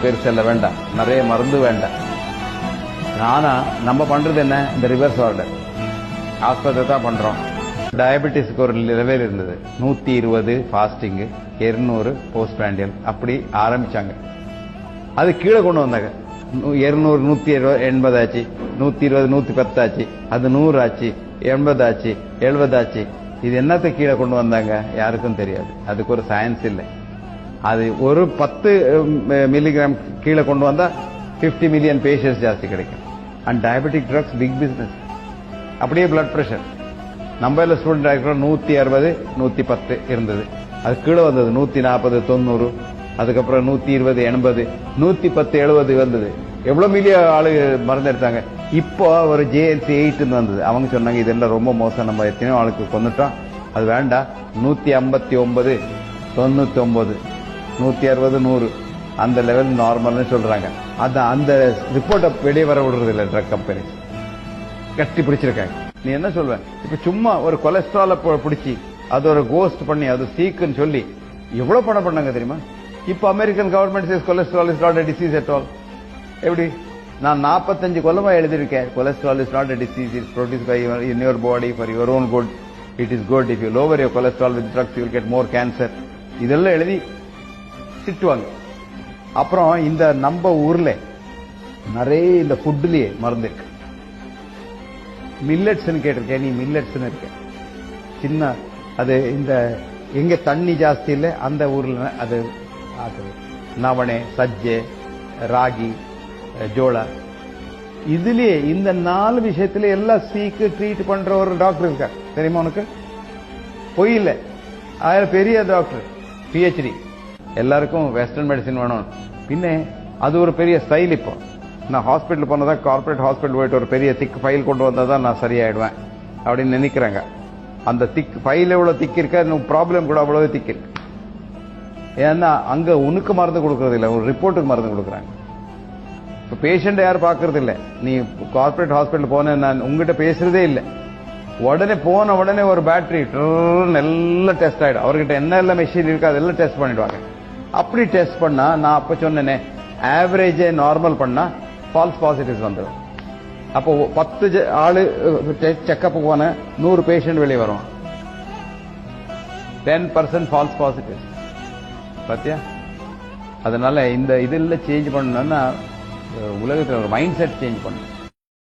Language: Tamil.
பெருசெல்ல வேண்டாம், நிறைய மருந்து வேண்டாம். ஆனா நம்ம பண்றது என்ன, இந்த ரிவர்ஸ் ஆர்டர் ஆஸ்பத்திரி தான் பண்றோம். டயபெட்டிஸ்க்கு ஒரு லெவல் இருந்தது, 120 ஃபாஸ்டிங், 200 போஸ்ட் பிராண்டியல், அப்படி ஆரம்பிச்சாங்க. அது கீழே கொண்டு வந்தாங்க. 200 180 ஆச்சு, 120 110 ஆச்சு, அது 100 ஆச்சு, 80 ஆச்சு, 70 ஆச்சு. இது என்னத்தை கீழே கொண்டு வந்தாங்க யாருக்கும் தெரியாது. அதுக்கு ஒரு சயின்ஸ் இல்லை. அது ஒரு 10 மில்லிகிராம் கீழே கொண்டு வந்தா 50 மில்லியன் பேஷண்ட்ஸ் ஜாஸ்தி கிடைக்கும். And diabetic drugs big business. அப்படியே பிளட் பிரஷர் நம்ம ஸ்டூடெண்ட் டாக்டர் 160 110 இருந்தது, அது கீழே வந்தது 140 90, அதுக்கப்புறம் 120 80, 110 70 வந்தது. எவ்வளவு மில்லியன் ஆளு மருந்து எடுத்தாங்க. இப்போ ஒரு JNC 8 வந்தது. அவங்க சொன்னாங்க இதெல்லாம் ரொம்ப மோசம், நம்ம எத்தனையோ ஆளுக்கு கொண்டுட்டோம், அது வேண்டாம். 159 99 160 100 அந்த லெவல் நார்மல்னு சொல்றாங்க. அந்த ரிப்போர்ட்டை வெளியே வர விடுறது இல்லை ட்ரக் கம்பெனி, கட்டி பிடிச்சிருக்காங்க. நீ என்ன சொல்வ, இப்ப சும்மா ஒரு கொலஸ்ட்ரால பிடிச்சி அது ஒரு கோஸ்ட் பண்ணி அது சீக்குன்னு சொல்லி எவ்வளவு பணம் பண்ணாங்க தெரியுமா? இப்ப American government says cholesterol is not a disease at all. எப்படி நான் 45 கொல்லமா எழுதியிருக்கேன், cholesterol is not a disease, it's produce by in your body for your own good, it is good, if you lower your cholesterol with drugs you will get more cancer. இதெல்லாம் எழுதி திட்டுவாங்க. அப்புறம் இந்த நம்ம ஊர்ல நிறைய இந்த ஃபுட்லயே மருந்து இருக்கு. மில்லட்ஸ் கேட்டிருக்கேன், நீ மில்லட்ஸ் இருக்க சின்ன, அது இந்த எங்க தண்ணி ஜாஸ்தி இல்லை அந்த ஊர்ல அது ஆகுது. நவணை, சஜ்ஜை, ராகி, ஜோளா, இதுலயே இந்த 4 விஷயத்துல எல்லாம் சீக்கு ட்ரீட் பண்ற ஒரு டாக்டர் இருக்கார் தெரியுமா உனக்கு? பொய் இல்லை, பெரிய டாக்டர், PhD. எல்லாருக்கும் வெஸ்டர்ன் மெடிசின் வேணும். பின்ன அது ஒரு பெரிய ஸ்டைல். இப்போ நான் ஹாஸ்பிட்டல் போனதா, கார்பரேட் ஹாஸ்பிட்டல் போயிட்டு ஒரு பெரிய திக் ஃபைல் கொண்டு வந்தாதான் நான் சரியாயிடுவேன் அப்படின்னு நினைக்கிறாங்க. அந்த திக் ஃபைல் எவ்வளவு திக் இருக்கா, ப்ராப்ளம் கூட அவ்வளவு திக் இருக்கு. ஏன்னா அங்க உனக்கு மருந்து கொடுக்கறது இல்லை, ஒரு ரிப்போர்ட்டுக்கு மருந்து கொடுக்குறாங்க. இப்ப பேஷண்ட் யாரும் பாக்குறது இல்லை. நீ கார்பரேட் ஹாஸ்பிட்டல் போன, நான் உங்ககிட்ட பேசுறதே இல்லை. உடனே போன உடனே ஒரு பேட்டரி எல்லாம் டெஸ்ட் ஆயிடும். அவர்கிட்ட என்ன எல்லாம் மெஷின் இருக்கு அதெல்லாம் டெஸ்ட் பண்ணிடுவாங்க. அப்படி டெஸ்ட் பண்ணா, நான் அப்ப சொன்னேனே, ஆவரேஜ் நார்மல் பண்ணா ஃபால்ஸ் பாசிட்டிவ்ஸ் வந்துடும். அப்போ 10 ஆளு செக்அப் போன 100 பேஷண்ட் வெளியே வரும். 10% ஃபால்ஸ் பாசிட்டிவ். பாத்தியா? அதனால இந்த இதெல்லாம் சேஞ்ச் பண்ணணும்னா உலகத்தில் ஒரு மைண்ட் செட் சேஞ்ச் பண்ணணும்.